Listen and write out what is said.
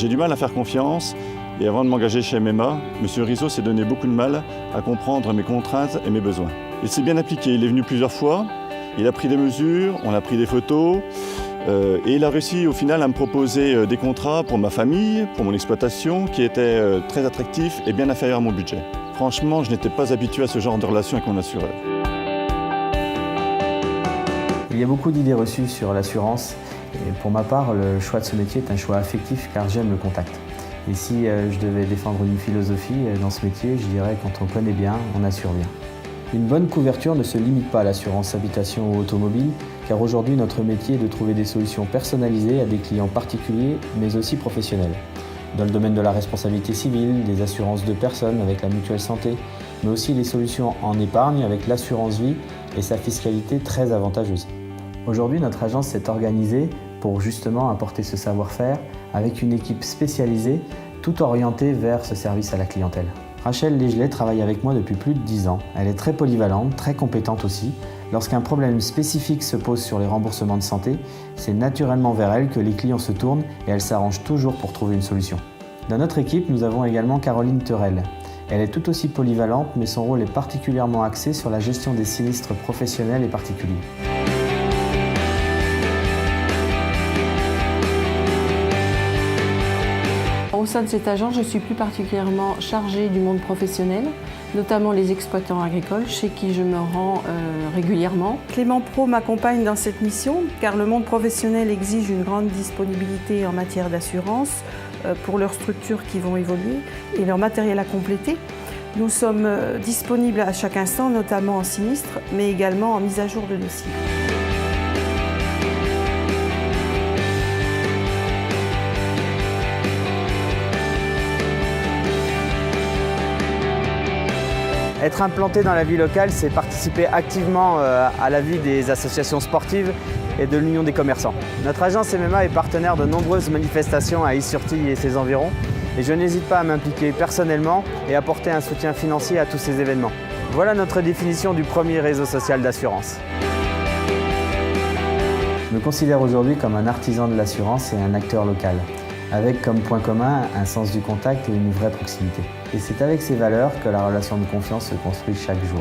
J'ai du mal à faire confiance et avant de m'engager chez MMA, M. Rizzo s'est donné beaucoup de mal à comprendre mes contraintes et mes besoins. Il s'est bien appliqué, il est venu plusieurs fois, il a pris des mesures, on a pris des photos et il a réussi au final à me proposer des contrats pour ma famille, pour mon exploitation qui étaient très attractifs et bien inférieurs à mon budget. Franchement, je n'étais pas habitué à ce genre de relation avec mon assureur. Il y a beaucoup d'idées reçues sur l'assurance et pour ma part, le choix de ce métier est un choix affectif car j'aime le contact. Et si je devais défendre une philosophie dans ce métier, je dirais quand on connaît bien, on assure bien. Une bonne couverture ne se limite pas à l'assurance habitation ou automobile, car aujourd'hui notre métier est de trouver des solutions personnalisées à des clients particuliers, mais aussi professionnels. Dans le domaine de la responsabilité civile, des assurances de personnes avec la mutuelle santé, mais aussi les solutions en épargne avec l'assurance vie et sa fiscalité très avantageuse. Aujourd'hui, notre agence s'est organisée pour justement apporter ce savoir-faire avec une équipe spécialisée, tout orientée vers ce service à la clientèle. Rachel Légelet travaille avec moi depuis plus de 10 ans. Elle est très polyvalente, très compétente aussi. Lorsqu'un problème spécifique se pose sur les remboursements de santé, c'est naturellement vers elle que les clients se tournent et elle s'arrange toujours pour trouver une solution. Dans notre équipe, nous avons également Caroline Terrel. Elle est tout aussi polyvalente, mais son rôle est particulièrement axé sur la gestion des sinistres professionnels et particuliers. Au sein de cette agence, je suis plus particulièrement chargée du monde professionnel, notamment les exploitants agricoles, chez qui je me rends régulièrement. Clément Pro m'accompagne dans cette mission, car le monde professionnel exige une grande disponibilité en matière d'assurance pour leurs structures qui vont évoluer et leur matériel à compléter. Nous sommes disponibles à chaque instant, notamment en sinistre, mais également en mise à jour de dossiers. Être implanté dans la vie locale, c'est participer activement à la vie des associations sportives et de l'Union des commerçants. Notre agence MMA est partenaire de nombreuses manifestations à Is-sur-Tille et ses environs et je n'hésite pas à m'impliquer personnellement et apporter un soutien financier à tous ces événements. Voilà notre définition du premier réseau social d'assurance. Je me considère aujourd'hui comme un artisan de l'assurance et un acteur local, avec comme point commun un sens du contact et une vraie proximité. Et c'est avec ces valeurs que la relation de confiance se construit chaque jour.